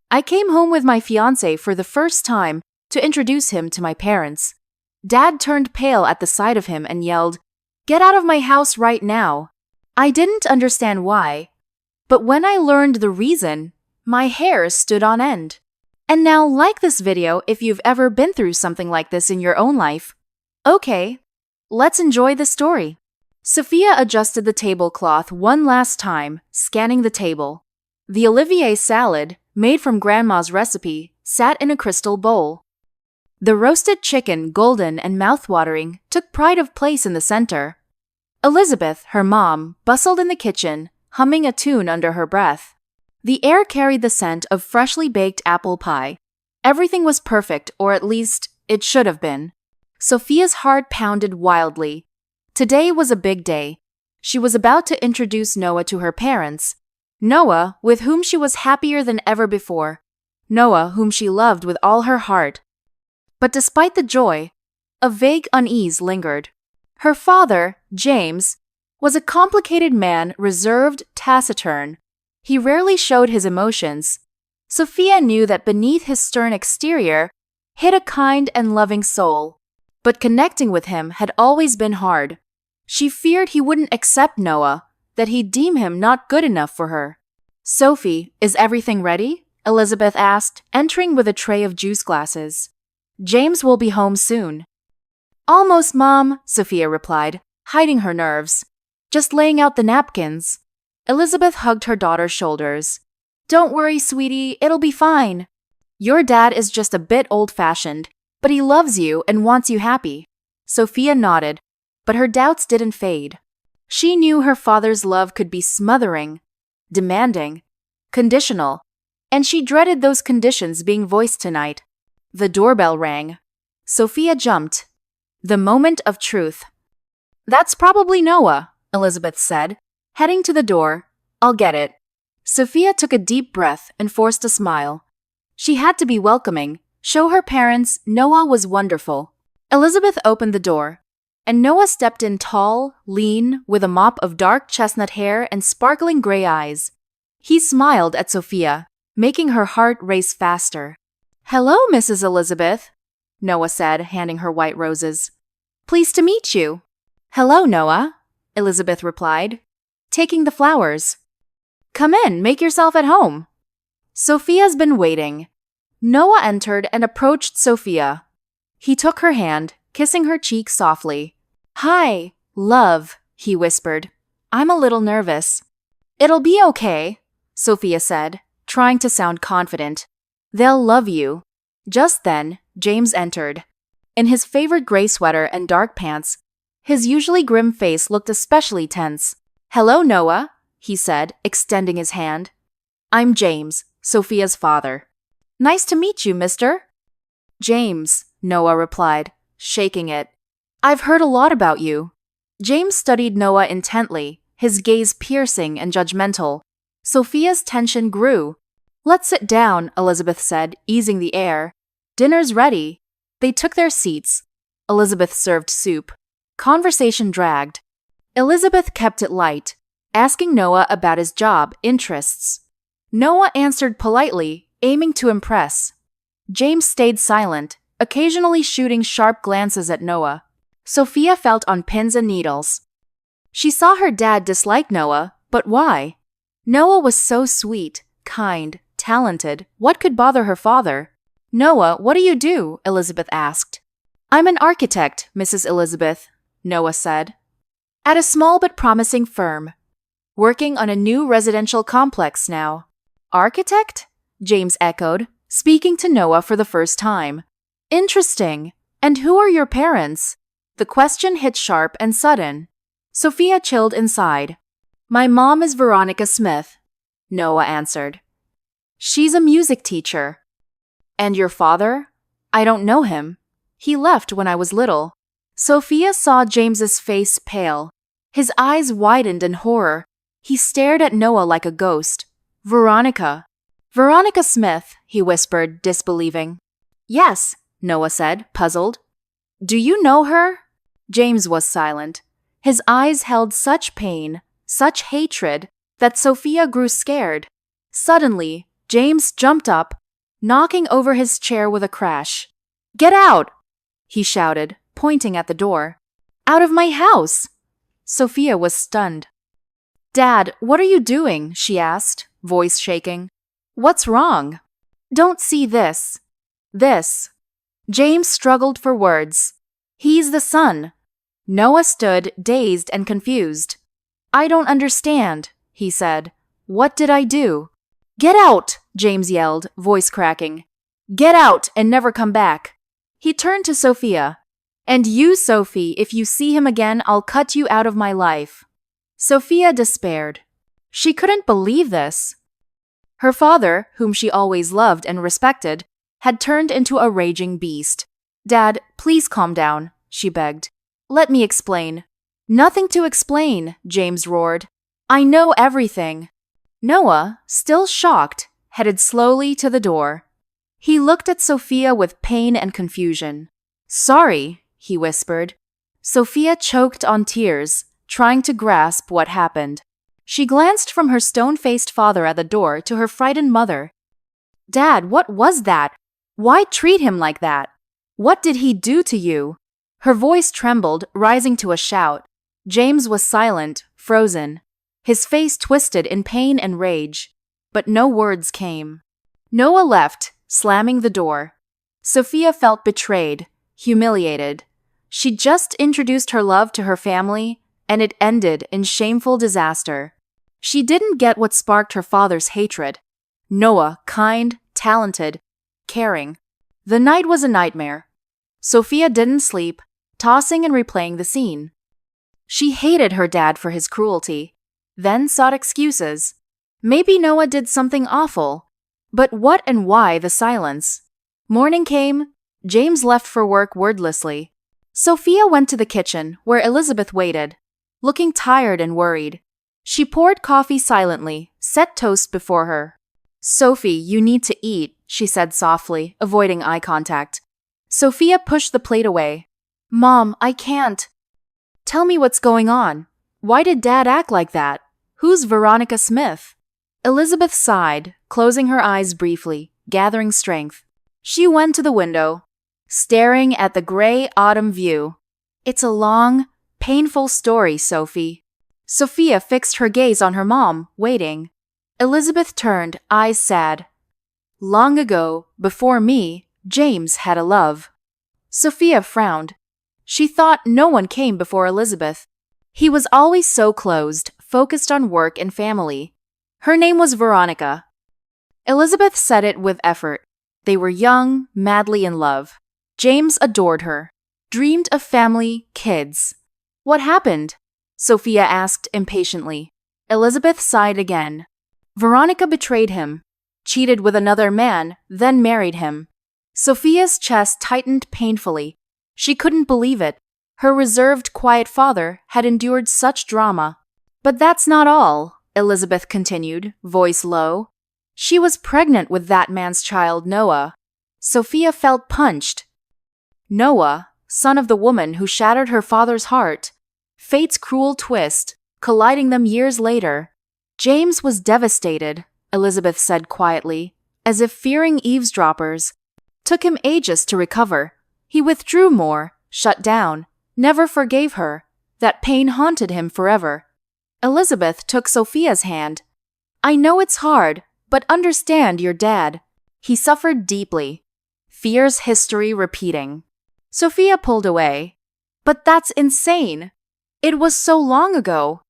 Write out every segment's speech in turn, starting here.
I came home with my fiancé for the first time to introduce him to my parents. Dad turned pale at the sight of him and yelled, "Get out of my house right now." I didn't understand why, but when I learned the reason, my hair stood on end. And now like this video if you've ever been through something like this in your own life. Okay, let's enjoy the story. Sophia adjusted the tablecloth one last time, scanning the table. The Olivier salad, made from Grandma's recipe, sat in a crystal bowl. The roasted chicken, golden and mouth-watering, took pride of place in the center. Elizabeth, her mom, bustled in the kitchen, humming a tune under her breath. The air carried the scent of freshly baked apple pie. Everything was perfect, or at least, it should have been. Sophia's heart pounded wildly. Today was a big day. She was about to introduce Noah to her parents. Noah, with whom she was happier than ever before. Noah, whom she loved with all her heart. But despite the joy, a vague unease lingered. Her father, James, was a complicated man, reserved, taciturn. He rarely showed his emotions. Sophia knew that beneath his stern exterior hid a kind and loving soul. But connecting with him had always been hard. She feared he wouldn't accept Noah, that he'd deem him not good enough for her. "Sophie, is everything ready?" Elizabeth asked, entering with a tray of juice glasses. "James will be home soon." "Almost, Mom," Sophia replied, hiding her nerves. "Just laying out the napkins." Elizabeth hugged her daughter's shoulders. "Don't worry, sweetie, it'll be fine. Your dad is just a bit old-fashioned, but he loves you and wants you happy." Sophia nodded, but her doubts didn't fade. She knew her father's love could be smothering, demanding, conditional, and she dreaded those conditions being voiced tonight. The doorbell rang. Sophia jumped. The moment of truth. "That's probably Noah," Elizabeth said, heading to the door. "I'll get it." Sophia took a deep breath and forced a smile. She had to be welcoming, show her parents Noah was wonderful. Elizabeth opened the door, and Noah stepped in tall, lean, with a mop of dark chestnut hair and sparkling gray eyes. He smiled at Sophia, making her heart race faster. "Hello, Mrs. Elizabeth," Noah said, handing her white roses. "Pleased to meet you." "Hello, Noah," Elizabeth replied, taking the flowers. "Come in, make yourself at home." Sophia's been waiting. Noah entered and approached Sophia. He took her hand, kissing her cheek softly. "Hi, love," he whispered. "I'm a little nervous." "It'll be okay," Sophia said, trying to sound confident. "They'll love you." Just then, James entered. In his favorite gray sweater and dark pants, his usually grim face looked especially tense. "Hello, Noah," he said, extending his hand. "I'm James, Sophia's father." "Nice to meet you, mister." "James," Noah replied, shaking it. "I've heard a lot about you." James studied Noah intently, his gaze piercing and judgmental. Sophia's tension grew. "Let's sit down," Elizabeth said, easing the air. "Dinner's ready." They took their seats. Elizabeth served soup. Conversation dragged. Elizabeth kept it light, asking Noah about his job, interests. Noah answered politely, aiming to impress. James stayed silent, occasionally shooting sharp glances at Noah. Sophia felt on pins and needles. She saw her dad dislike Noah, but why? Noah was so sweet, kind, talented. What could bother her father? "Noah, what do you do?" Elizabeth asked. "I'm an architect, Mrs. Elizabeth," Noah said. "At a small but promising firm. Working on a new residential complex now." "Architect?" James echoed, speaking to Noah for the first time. "Interesting. And who are your parents?" The question hit sharp and sudden. Sophia chilled inside. "My mom is Veronica Smith," Noah answered. "She's a music teacher." "And your father?" "I don't know him. He left when I was little." Sophia saw James's face pale. His eyes widened in horror. He stared at Noah like a ghost. "Veronica." "Veronica Smith," he whispered, disbelieving. "Yes," Noah said, puzzled. "Do you know her?" James was silent. His eyes held such pain, such hatred, that Sophia grew scared. Suddenly, James jumped up, knocking over his chair with a crash. "Get out!" he shouted, pointing at the door. "Out of my house!" Sophia was stunned. "Dad, what are you doing?" she asked, voice shaking. "What's wrong?" "Don't see this." "This." James struggled for words. "He's the son." Noah stood, dazed and confused. "I don't understand," he said. "What did I do?" "Get out!" James yelled, voice cracking. "Get out and never come back." He turned to Sophia. "And you, Sophie, if you see him again, I'll cut you out of my life." Sophia despaired. She couldn't believe this. Her father, whom she always loved and respected, had turned into a raging beast. "Dad, please calm down," she begged. "Let me explain." "Nothing to explain," James roared. "I know everything." Noah, still shocked, headed slowly to the door. He looked at Sophia with pain and confusion. "Sorry," he whispered. Sophia choked on tears, trying to grasp what happened. She glanced from her stone-faced father at the door to her frightened mother. "Dad, what was that? Why treat him like that? What did he do to you?" Her voice trembled, rising to a shout. James was silent, frozen. His face twisted in pain and rage. But no words came. Noah left, slamming the door. Sophia felt betrayed, humiliated. She'd just introduced her love to her family, and it ended in shameful disaster. She didn't get what sparked her father's hatred. Noah, kind, talented, caring. The night was a nightmare. Sophia didn't sleep, tossing and replaying the scene. She hated her dad for his cruelty, then sought excuses. Maybe Noah did something awful. But what and why the silence? Morning came. James left for work wordlessly. Sophia went to the kitchen, where Elizabeth waited, looking tired and worried. She poured coffee silently, set toast before her. "Sophie, you need to eat," she said softly, avoiding eye contact. Sophia pushed the plate away. "Mom, I can't." "Tell me what's going on. Why did Dad act like that? Who's Veronica Smith?" Elizabeth sighed, closing her eyes briefly, gathering strength. She went to the window, staring at the gray autumn view. "It's a long, painful story, Sophie." Sophia fixed her gaze on her mom, waiting. Elizabeth turned, eyes sad. "Long ago, before me, James had a love." Sophia frowned. She thought no one came before Elizabeth. He was always so closed, focused on work and family. Her name was Veronica. Elizabeth said it with effort. They were young, madly in love. James adored her, dreamed of family, kids. "What happened?" Sophia asked impatiently. Elizabeth sighed again. Veronica betrayed him, cheated with another man, then married him. Sophia's chest tightened painfully. She couldn't believe it. Her reserved, quiet father had endured such drama. "But that's not all," Elizabeth continued, voice low. "She was pregnant with that man's child, Noah." Sophia felt punched. Noah, son of the woman who shattered her father's heart. Fate's cruel twist, colliding them years later. James was devastated, Elizabeth said quietly, as if fearing eavesdroppers. Took him ages to recover. He withdrew more, shut down, never forgave her. That pain haunted him forever. Elizabeth took Sophia's hand. "I know it's hard, but understand your dad. He suffered deeply. Fear's history repeating." Sophia pulled away. "But that's insane. It was so long ago."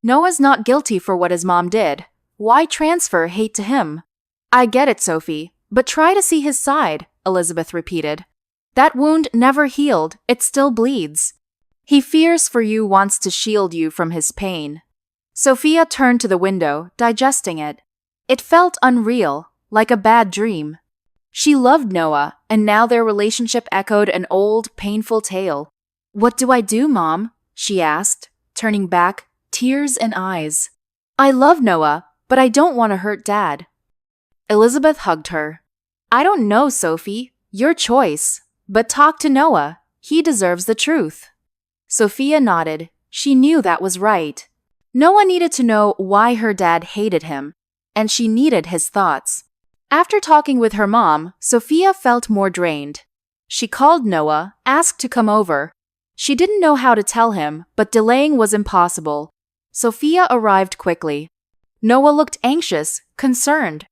"Noah's not guilty for what his mom did. Why transfer hate to him?" "I get it, Sophie, but try to see his side," Elizabeth repeated. "That wound never healed, it still bleeds. He fears for you, wants to shield you from his pain." Sophia turned to the window, digesting it. It felt unreal, like a bad dream. She loved Noah, and now their relationship echoed an old, painful tale. "What do I do, Mom?" she asked, turning back, tears in eyes. "I love Noah, but I don't want to hurt Dad." Elizabeth hugged her. "I don't know, Sophie. Your choice. But talk to Noah. He deserves the truth." Sophia nodded. She knew that was right. Noah needed to know why her dad hated him. and she needed his thoughts. After talking with her mom, Sophia felt more drained. She called Noah, asked to come over. She didn't know how to tell him, but delaying was impossible. Sophia arrived quickly. Noah looked anxious, concerned.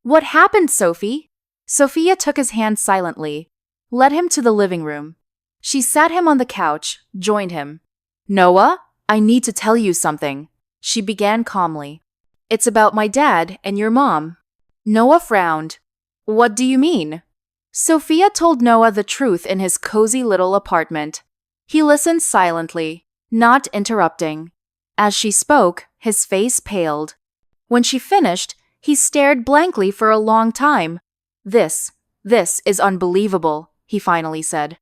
"What happened, Sophie?" Sophia took his hand silently, led him to the living room. She sat him on the couch, joined him. "Noah, I need to tell you something," she began calmly. "It's about my dad and your mom." Noah frowned. "What do you mean?" Sophia told Noah the truth in his cozy little apartment. He listened silently, not interrupting. As she spoke, his face paled. When she finished, he stared blankly for a long time. This is unbelievable," he finally said.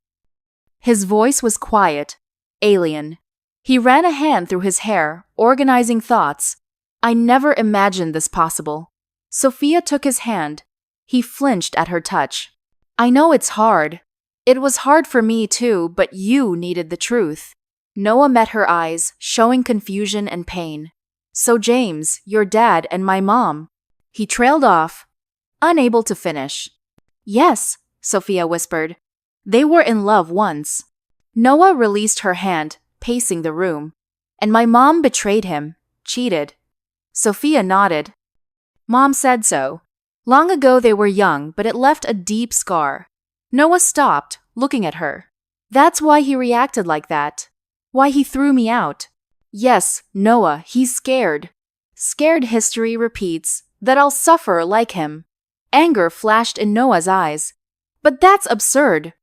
His voice was quiet, alien. He ran a hand through his hair, organizing thoughts. "I never imagined this possible." Sophia took his hand. He flinched at her touch. "I know it's hard. It was hard for me too, but you needed the truth." Noah met her eyes, showing confusion and pain. "So James, your dad and my mom." He trailed off, unable to finish. "Yes," Sophia whispered. "They were in love once." Noah released her hand, pacing the room. "And my mom betrayed him, cheated." Sophia nodded. "Mom said so. Long ago they were young, but it left a deep scar." Noah stopped, looking at her. "That's why he reacted like that. Why he threw me out." "Yes, Noah, he's scared. Scared history repeats, that I'll suffer like him." Anger flashed in Noah's eyes. "But that's absurd.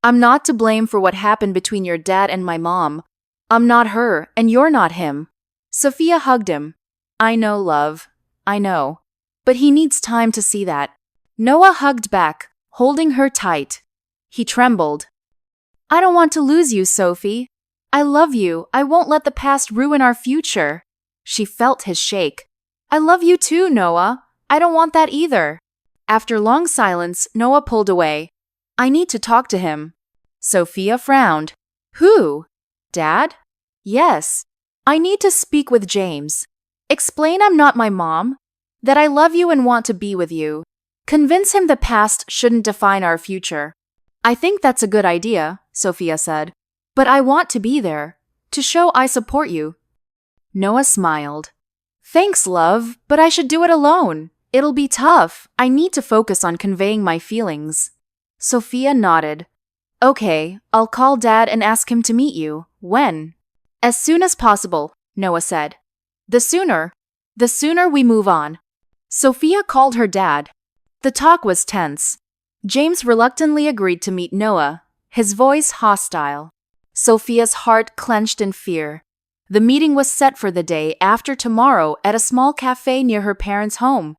I'm not to blame for what happened between your dad and my mom. I'm not her, and you're not him." Sophia hugged him. "I know, love. I know. But he needs time to see that." Noah hugged back, holding her tight. He trembled. "I don't want to lose you, Sophie. I love you. I won't let the past ruin our future." She felt his shake. "I love you too, Noah. I don't want that either." After long silence, Noah pulled away. "I need to talk to him." Sophia frowned. "Who? Dad?" "Yes. I need to speak with James. Explain I'm not my mom. That I love you and want to be with you. Convince him the past shouldn't define our future." "I think that's a good idea," Sophia said. "But I want to be there, to show I support you." Noah smiled. "Thanks, love, but I should do it alone. It'll be tough. I need to focus on conveying my feelings." Sophia nodded. "Okay, I'll call Dad and ask him to meet you. When?" "As soon as possible," Noah said. The sooner we move on." Sophia called her dad. The talk was tense. James reluctantly agreed to meet Noah, his voice hostile. Sophia's heart clenched in fear. The meeting was set for the day after tomorrow at a small cafe near her parents' home.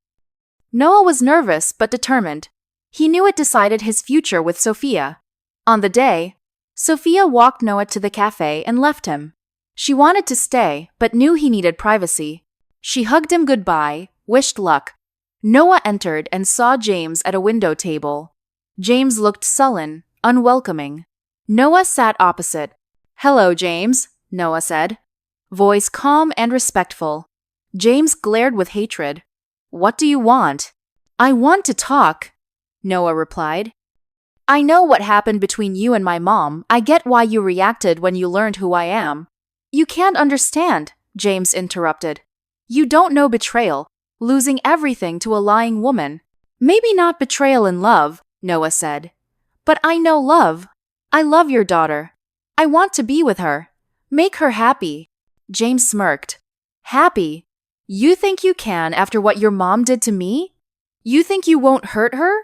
Noah was nervous but determined. He knew it decided his future with Sophia. On the day, Sophia walked Noah to the cafe and left him. She wanted to stay, but knew he needed privacy. She hugged him goodbye, wished luck. Noah entered and saw James at a window table. James looked sullen, unwelcoming. Noah sat opposite. "Hello, James," Noah said. Voice calm and respectful. James glared with hatred. "What do you want?" "I want to talk," Noah replied. "I know what happened between you and my mom. I get why you reacted when you learned who I am." "You can't understand," James interrupted. "You don't know betrayal, losing everything to a lying woman." "Maybe not betrayal in love," Noah said. "But I know love. I love your daughter. I want to be with her. Make her happy." James smirked. "Happy? You think you can after what your mom did to me? You think you won't hurt her?"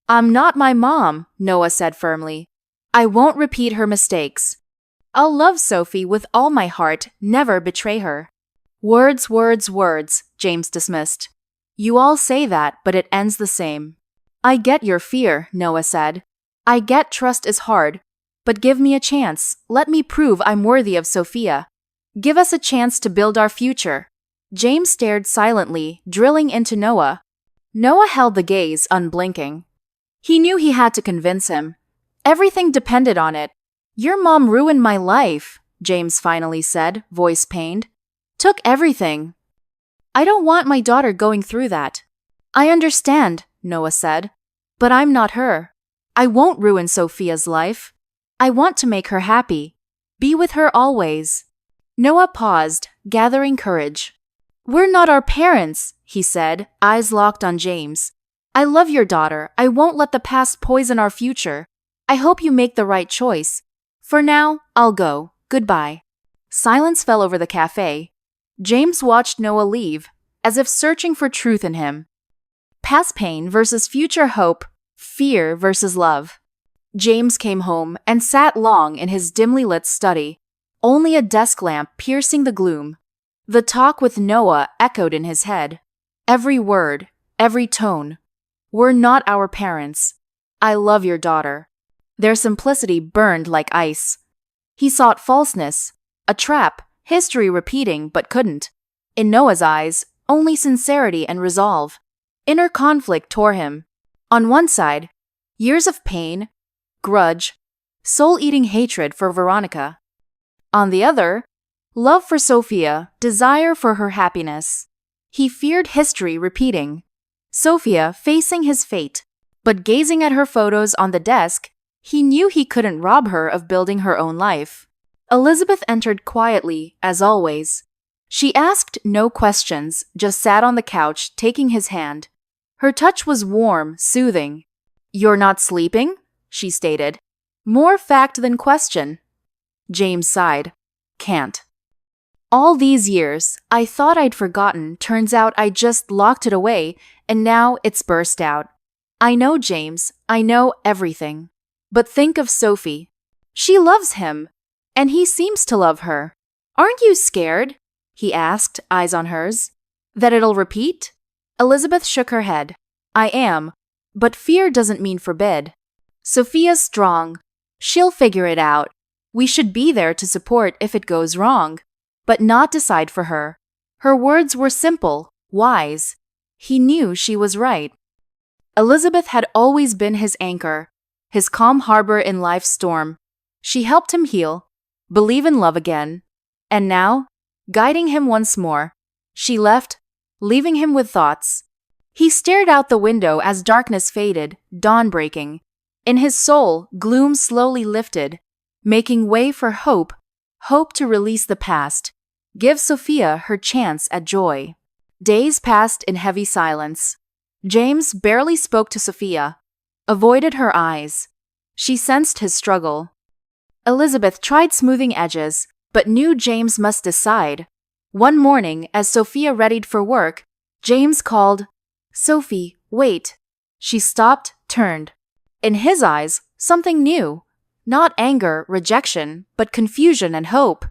"I'm not my mom," Noah said firmly. "I won't repeat her mistakes. I'll love Sophie with all my heart, never betray her." "Words, words, words," James dismissed. "You all say that, but it ends the same." "I get your fear," Noah said. "I get trust is hard. But give me a chance. Let me prove I'm worthy of Sophia. Give us a chance to build our future." James stared silently, drilling into Noah. Noah held the gaze, unblinking. He knew he had to convince him. Everything depended on it. "Your mom ruined my life," James finally said, voice pained. "Took everything." I don't want my daughter going through that. I understand, Noah said, but I'm not her. I won't ruin Sophia's life. I want to make her happy. Be with her always. Noah paused, gathering courage. We're not our parents, he said, eyes locked on James. I love your daughter. I won't let the past poison our future. I hope you make the right choice. For now, I'll go. Goodbye. Silence fell over the cafe. James watched Noah leave, as if searching for truth in him. Past pain versus future hope, fear versus love. James came home and sat long in his dimly lit study, only a desk lamp piercing the gloom. The talk with Noah echoed in his head. Every word, every tone. We're not our parents. I love your daughter. Their simplicity burned like ice. He sought falseness, a trap, history repeating but couldn't. In Noah's eyes, only sincerity and resolve. Inner conflict tore him. On one side, years of pain, grudge, soul-eating hatred for Veronica. On the other, love for Sophia, desire for her happiness. He feared history repeating. Sophia facing his fate, but gazing at her photos on the desk, he knew he couldn't rob her of building her own life. Elizabeth entered quietly, as always. She asked no questions, just sat on the couch, taking his hand. Her touch was warm, soothing. You're not sleeping? She stated. More fact than question. James sighed. Can't. All these years, I thought I'd forgotten. Turns out I just locked it away, and now it's burst out. I know, James. I know everything. But think of Sophie. She loves him, and he seems to love her. Aren't you scared? He asked, eyes on hers. That it'll repeat? Elizabeth shook her head. I am, but fear doesn't mean forbid. Sophia's strong. She'll figure it out. We should be there to support if it goes wrong, but not decide for her. Her words were simple, wise. He knew she was right. Elizabeth had always been his anchor, his calm harbor in life's storm. She helped him heal, believe in love again, and now, guiding him once more, she left, leaving him with thoughts. He stared out the window as darkness faded, dawn breaking. In his soul, gloom slowly lifted, making way for hope, hope to release the past, give Sophia her chance at joy. Days passed in heavy silence. James barely spoke to Sophia, avoided her eyes. She sensed his struggle. Elizabeth tried smoothing edges, but knew James must decide. One morning, as Sophia readied for work, James called, Sophie, wait. She stopped, turned. In his eyes, something new. Not anger, rejection, but confusion and hope.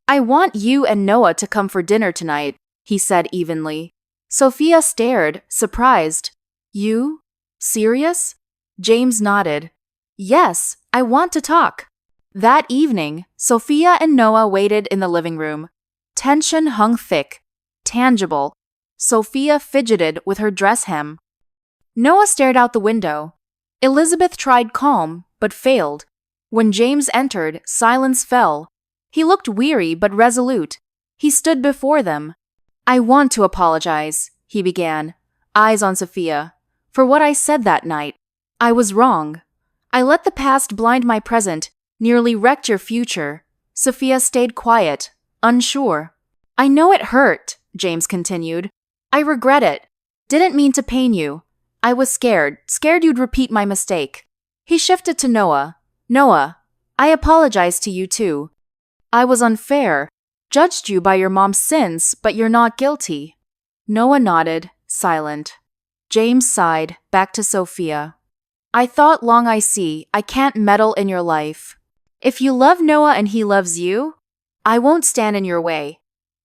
I want you and Noah to come for dinner tonight, he said evenly. Sophia stared, surprised. You? Serious? James nodded. Yes, I want to talk. That evening, Sophia and Noah waited in the living room. Tension hung thick, tangible. Sophia fidgeted with her dress hem. Noah stared out the window. Elizabeth tried calm, but failed. When James entered, silence fell. He looked weary but resolute. He stood before them. I want to apologize, he began, eyes on Sophia, for what I said that night. I was wrong. I let the past blind my present, nearly wrecked your future. Sophia stayed quiet, unsure. I know it hurt, James continued. I regret it. Didn't mean to pain you. I was scared you'd repeat my mistake. He shifted to Noah. Noah, I apologize to you too. I was unfair, judged you by your mom's sins, but you're not guilty. Noah nodded, silent. James sighed, back to Sophia. I thought long I see, I can't meddle in your life. If you love Noah and he loves you, I won't stand in your way.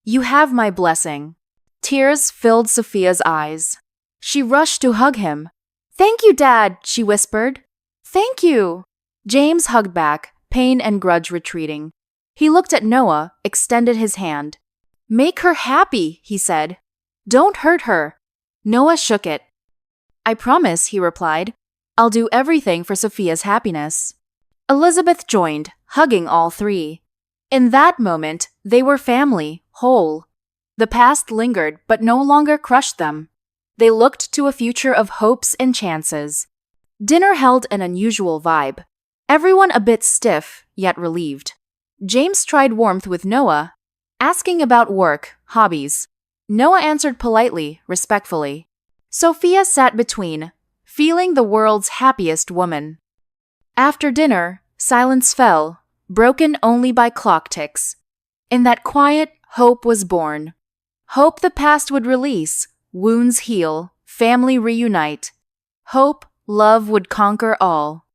You have my blessing. Tears filled Sophia's eyes. She rushed to hug him. Thank you, Dad, she whispered. Thank you. James hugged back, pain and grudge retreating. He looked at Noah, extended his hand. Make her happy, he said. Don't hurt her. Noah shook it. I promise, he replied. I'll do everything for Sophia's happiness. Elizabeth joined, hugging all three. In that moment, they were family, whole. The past lingered but no longer crushed them. They looked to a future of hopes and chances. Dinner held an unusual vibe. Everyone a bit stiff, yet relieved. James tried warmth with Noah, asking about work, hobbies. Noah answered politely, respectfully. Sophia sat between, feeling the world's happiest woman. After dinner, silence fell, broken only by clock ticks. In that quiet, hope was born. Hope the past would release, wounds heal, family reunite. Hope love would conquer all.